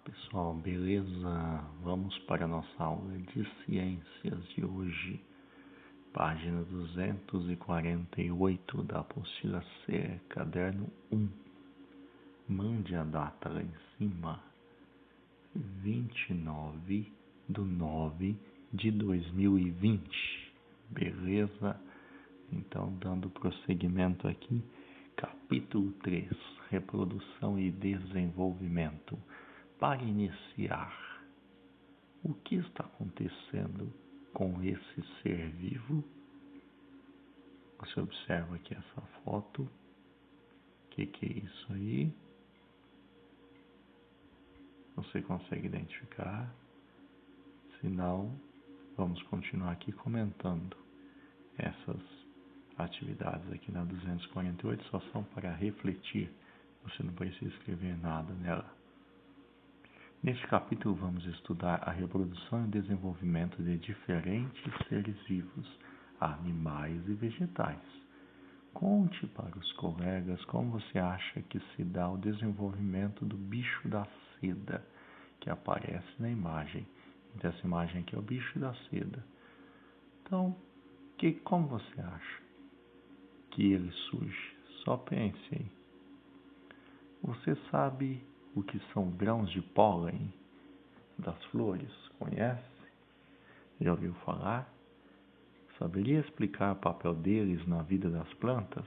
Pessoal, beleza? Vamos para a nossa aula de ciências de hoje, página 248 da apostila C, caderno 1. Mande a data lá em cima, 29/9/2020, beleza? Então, dando prosseguimento aqui, capítulo 3, reprodução e desenvolvimento. Para iniciar, o que está acontecendo com esse ser vivo? Você observa aqui essa foto. O que é isso aí? Você consegue identificar? Se não, vamos continuar aqui comentando. Essas atividades aqui na 248 só são para refletir. Você não precisa escrever nada nela. Neste capítulo vamos estudar a reprodução e desenvolvimento de diferentes seres vivos, animais e vegetais. Conte para os colegas como você acha que se dá o desenvolvimento do bicho da seda, que aparece na imagem. Então, essa imagem aqui é o bicho da seda. Então, como você acha que ele surge? Só pense aí. Você sabe o que são grãos de pólen das flores? Conhece? Já ouviu falar? Saberia explicar o papel deles na vida das plantas?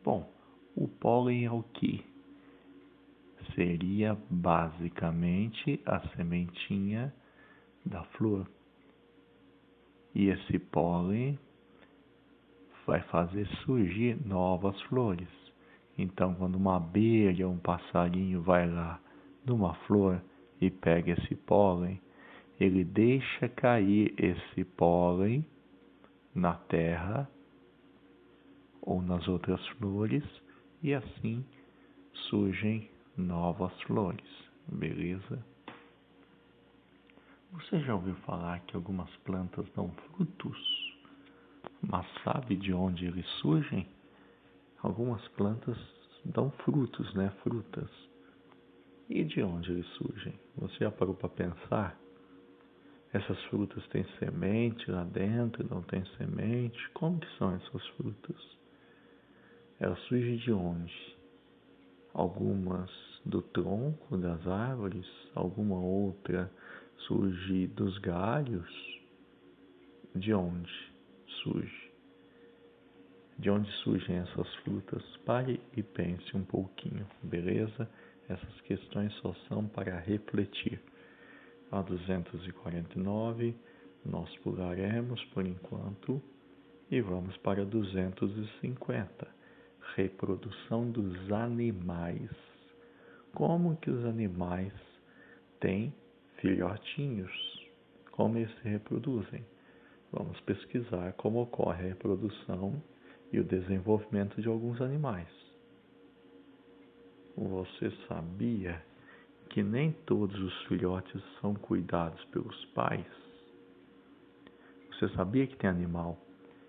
Bom, o pólen é o que? Seria basicamente a sementinha da flor. E esse pólen vai fazer surgir novas flores. Então, quando uma abelha, um passarinho vai lá numa flor e pega esse pólen, ele deixa cair esse pólen na terra ou nas outras flores e assim surgem novas flores, beleza? Você já ouviu falar que algumas plantas dão frutos, mas sabe de onde eles surgem? Algumas plantas dão frutos, né? Frutas. E de onde eles surgem? Você já parou para pensar? Essas frutas têm semente lá dentro, não tem semente? Como que são essas frutas? Elas surgem de onde? Algumas do tronco das árvores, alguma outra surge dos galhos. De onde surge? De onde surgem essas frutas? Pare e pense um pouquinho, beleza? Essas questões só são para refletir. A 249 nós pularemos por enquanto e vamos para 250. Reprodução dos animais. Como que os animais têm filhotinhos? Como eles se reproduzem? Vamos pesquisar como ocorre a reprodução e o desenvolvimento de alguns animais. Você sabia que nem todos os filhotes são cuidados pelos pais? Você sabia que tem animal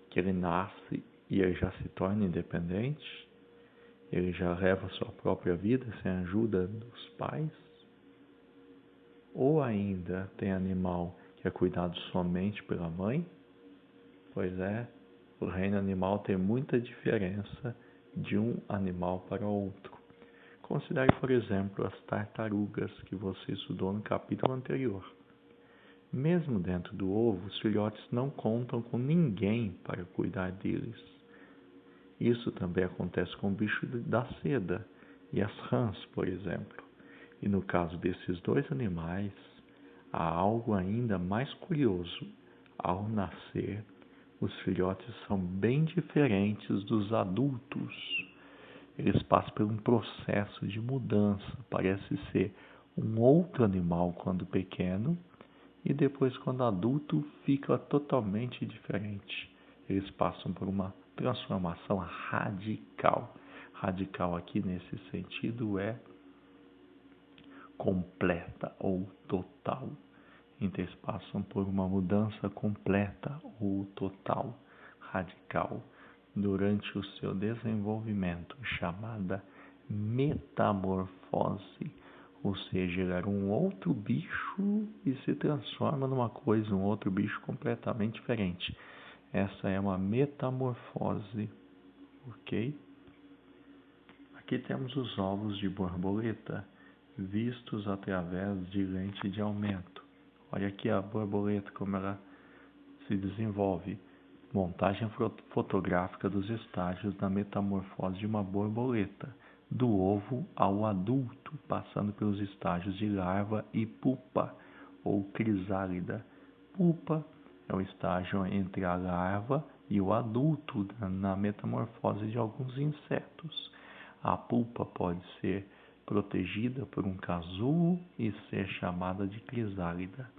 que ele nasce e ele já se torna independente? Ele já leva a sua própria vida sem a ajuda dos pais? Ou ainda tem animal que é cuidado somente pela mãe? Pois é, o reino animal tem muita diferença de um animal para outro. Considere, por exemplo, as tartarugas que você estudou no capítulo anterior. Mesmo dentro do ovo, os filhotes não contam com ninguém para cuidar deles. Isso também acontece com o bicho da seda e as rãs, por exemplo. E no caso desses dois animais, há algo ainda mais curioso. Ao nascer, os filhotes são bem diferentes dos adultos. Eles passam por um processo de mudança. Parece ser um outro animal quando pequeno e depois, quando adulto, fica totalmente diferente. Eles passam por uma transformação radical. Radical aqui nesse sentido é completa ou total. Então eles passam por uma mudança completa ou total, radical, durante o seu desenvolvimento, chamada metamorfose ou seja, ele era um outro bicho e se transforma numa coisa, um outro bicho completamente diferente. Essa é uma metamorfose, ok? Aqui temos os ovos de borboleta vistos através de lente de aumento. Olha aqui a borboleta como ela se desenvolve. Montagem fotográfica dos estágios da metamorfose de uma borboleta, do ovo ao adulto, passando pelos estágios de larva e pupa, ou crisálida. Pupa é o estágio entre a larva e o adulto na metamorfose de alguns insetos. A pupa pode ser protegida por um casulo e ser chamada de crisálida.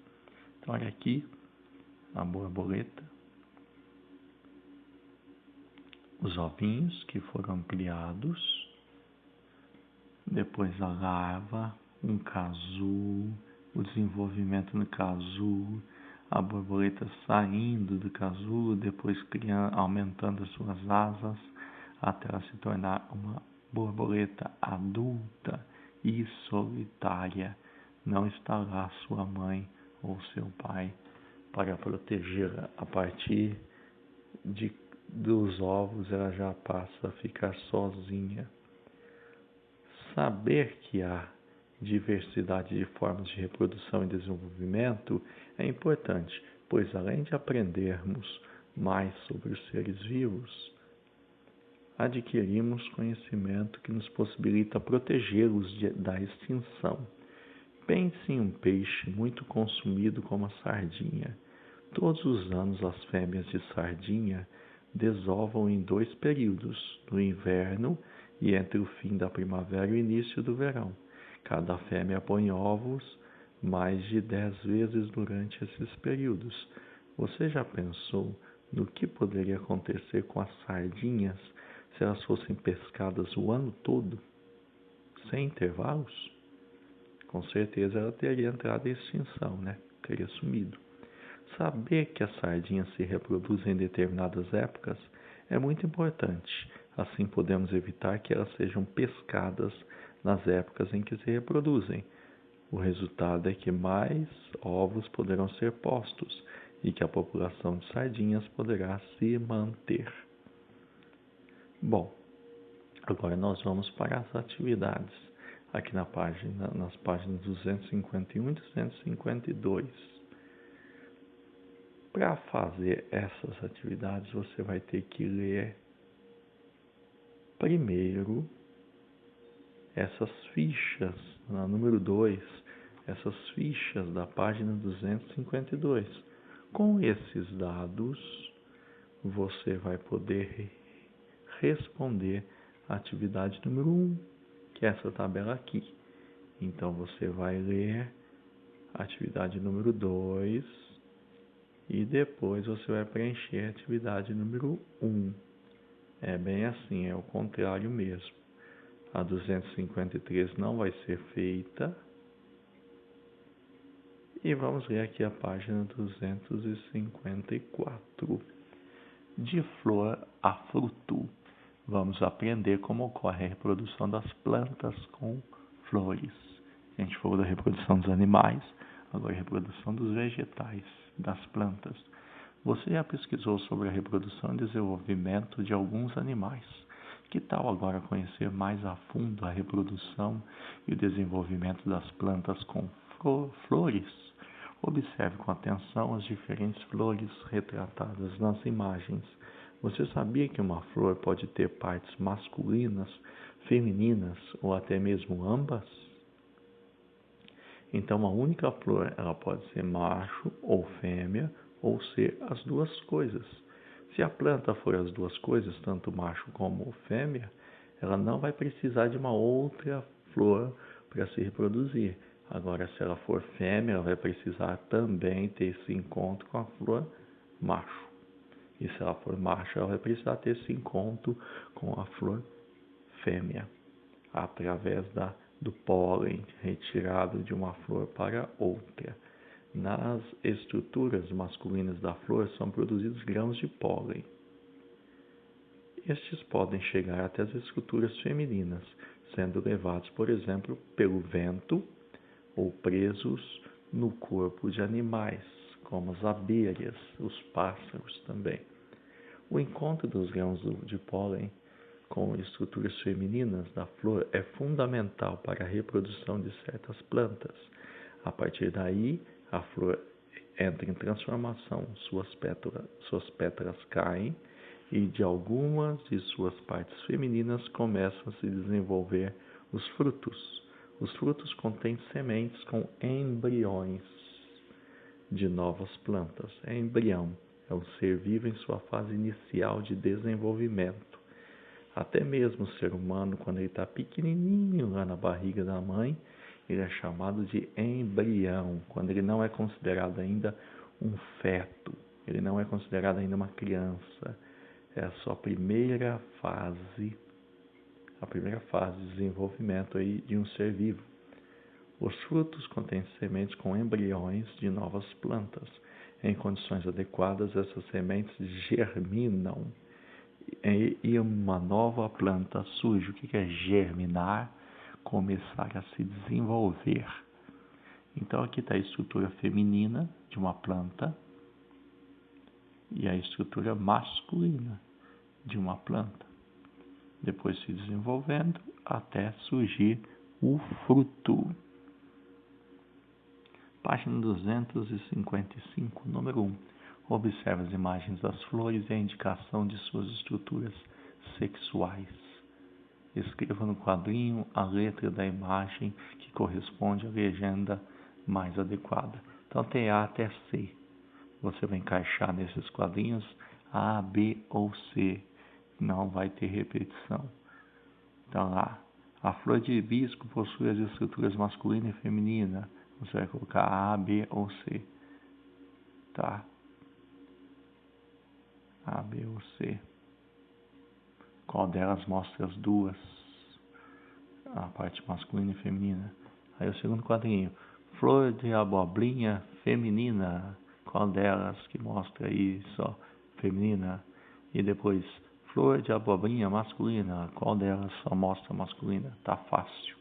Então, olha aqui a borboleta, os ovinhos que foram criados, depois a larva, um casulo, o desenvolvimento no casulo, a borboleta saindo do casulo, depois aumentando as suas asas, até ela se tornar uma borboleta adulta e solitária. Não está lá sua mãe ou seu pai para protegê-la. A partir dos ovos, ela já passa a ficar sozinha. Saber que há diversidade de formas de reprodução e desenvolvimento é importante, pois além de aprendermos mais sobre os seres vivos, adquirimos conhecimento que nos possibilita protegê-los da extinção. Pense em um peixe muito consumido como a sardinha. Todos os anos as fêmeas de sardinha desovam em 2 períodos, no inverno e entre o fim da primavera e o início do verão. Cada fêmea põe ovos mais de 10 vezes durante esses períodos. Você já pensou no que poderia acontecer com as sardinhas se elas fossem pescadas o ano todo, sem intervalos? Com certeza ela teria entrado em extinção, né? Teria sumido. Saber que as sardinhas se reproduzem em determinadas épocas é muito importante. Assim podemos evitar que elas sejam pescadas nas épocas em que se reproduzem. O resultado é que mais ovos poderão ser postos e que a população de sardinhas poderá se manter. Bom, agora nós vamos para as atividades, aqui nas páginas 251 e 252. Para fazer essas atividades, você vai ter que ler primeiro essas fichas, na número 2, essas fichas da página 252. Com esses dados, você vai poder responder a atividade número 1, que é essa tabela aqui. Então, você vai ler a atividade número 2 e depois você vai preencher a atividade número 1. É bem assim, é o contrário mesmo. A 253 não vai ser feita. E vamos ler aqui a página 254. De flor a fruto. Vamos aprender como ocorre a reprodução das plantas com flores. A gente falou da reprodução dos animais, agora a reprodução dos vegetais, das plantas. Você já pesquisou sobre a reprodução e desenvolvimento de alguns animais. Que tal agora conhecer mais a fundo a reprodução e o desenvolvimento das plantas com flores? Observe com atenção as diferentes flores retratadas nas imagens. Você sabia que uma flor pode ter partes masculinas, femininas ou até mesmo ambas? Então, uma única flor ela pode ser macho ou fêmea ou ser as duas coisas. Se a planta for as duas coisas, tanto macho como fêmea, ela não vai precisar de uma outra flor para se reproduzir. Agora, se ela for fêmea, ela vai precisar também ter esse encontro com a flor macho. E se ela for macho, ela vai precisar ter esse encontro com a flor fêmea, através do pólen retirado de uma flor para outra. Nas estruturas masculinas da flor são produzidos grãos de pólen. Estes podem chegar até as estruturas femininas, sendo levados, por exemplo, pelo vento ou presos no corpo de animais, como as abelhas, os pássaros também. O encontro dos grãos de pólen com estruturas femininas da flor é fundamental para a reprodução de certas plantas. A partir daí, a flor entra em transformação, suas pétalas caem e de algumas de suas partes femininas começam a se desenvolver os frutos. Os frutos contêm sementes com embriões de novas plantas. É embrião, é um ser vivo em sua fase inicial de desenvolvimento. Até mesmo o ser humano, quando ele está pequenininho lá na barriga da mãe, ele é chamado de embrião, quando ele não é considerado ainda um feto, ele não é considerado ainda uma criança. É a sua primeira fase de desenvolvimento aí de um ser vivo. Os frutos contêm sementes com embriões de novas plantas. Em condições adequadas, essas sementes germinam e uma nova planta surge. O que é germinar? Começar a se desenvolver. Então aqui está a estrutura feminina de uma planta e a estrutura masculina de uma planta. Depois se desenvolvendo até surgir o fruto. Página 255, número 1. Observe as imagens das flores e a indicação de suas estruturas sexuais. Escreva no quadrinho a letra da imagem que corresponde à legenda mais adequada. Então tem A até C. Você vai encaixar nesses quadrinhos A, B ou C. Não vai ter repetição. Então lá, a flor de hibisco possui as estruturas masculina e feminina. Você vai colocar A, B ou C. Tá? A, B ou C. Qual delas mostra as duas? A parte masculina e feminina. Aí o segundo quadrinho. Flor de abobrinha feminina. Qual delas que mostra aí só feminina? E depois, flor de abobrinha masculina. Qual delas só mostra masculina? Tá fácil.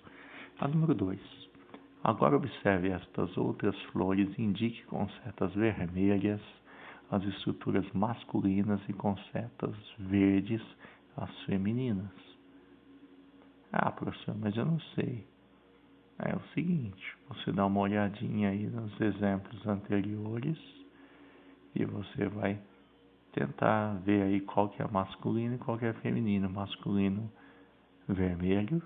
A número 2. Agora observe estas outras flores e indique com setas vermelhas as estruturas masculinas e com setas verdes as femininas. Ah, professor, mas eu não sei. É o seguinte, você dá uma olhadinha aí nos exemplos anteriores e você vai tentar ver aí qual que é masculino e qual que é feminino. Masculino vermelho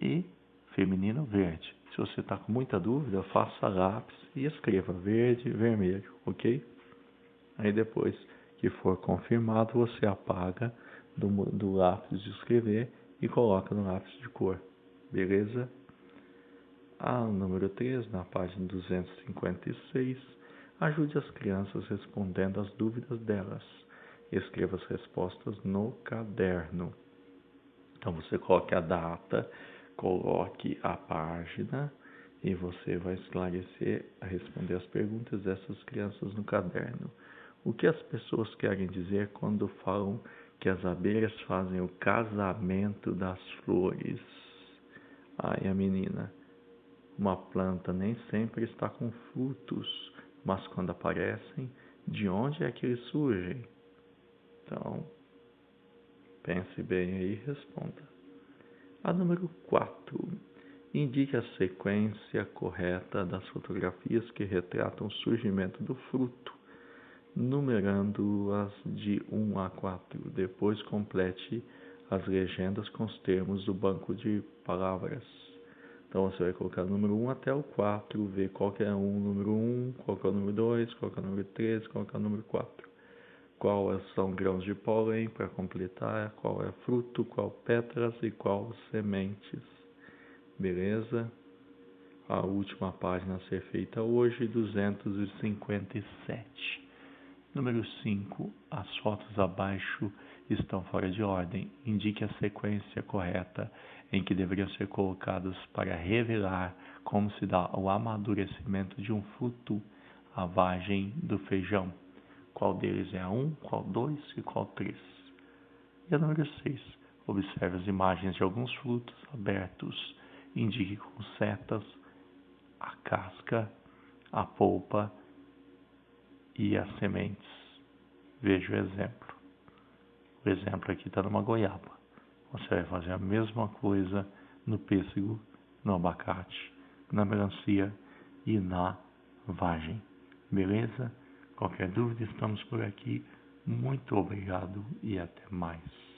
e feminino verde. Se você está com muita dúvida, faça lápis e escreva verde e vermelho, ok? Aí depois que for confirmado, você apaga do lápis de escrever e coloca no lápis de cor, beleza? Número 3, na página 256, ajude as crianças respondendo às dúvidas delas. Escreva as respostas no caderno. Então você coloque a data, coloque a página e você vai esclarecer, responder as perguntas dessas crianças no caderno. O que as pessoas querem dizer quando falam que as abelhas fazem o casamento das flores? Ai, a menina, uma planta nem sempre está com frutos, mas quando aparecem, de onde é que eles surgem? Então, pense bem aí e responda. A número 4. Indique a sequência correta das fotografias que retratam o surgimento do fruto, numerando-as de 1 a 4. Depois complete as legendas com os termos do banco de palavras. Então você vai colocar o número 1 até o 4, ver qual que é o número 1, qual que é o número 2, qual que é o número 3, qual que é o número 4. Qual são grãos de pólen para completar, qual é fruto, qual pétalas e qual sementes. Beleza? A última página a ser feita hoje, 257. Número 5. As fotos abaixo estão fora de ordem. Indique a sequência correta em que deveriam ser colocadas para revelar como se dá o amadurecimento de um fruto, a vagem do feijão. Qual deles é a 1, qual 2 e qual 3. E a número 6. Observe as imagens de alguns frutos abertos indique com setas a casca, a polpa e as sementes. Veja o exemplo. O exemplo aqui está numa goiaba. Você vai fazer a mesma coisa no pêssego, no abacate, na melancia e na vagem. Beleza? Qualquer dúvida, estamos por aqui. Muito obrigado e até mais.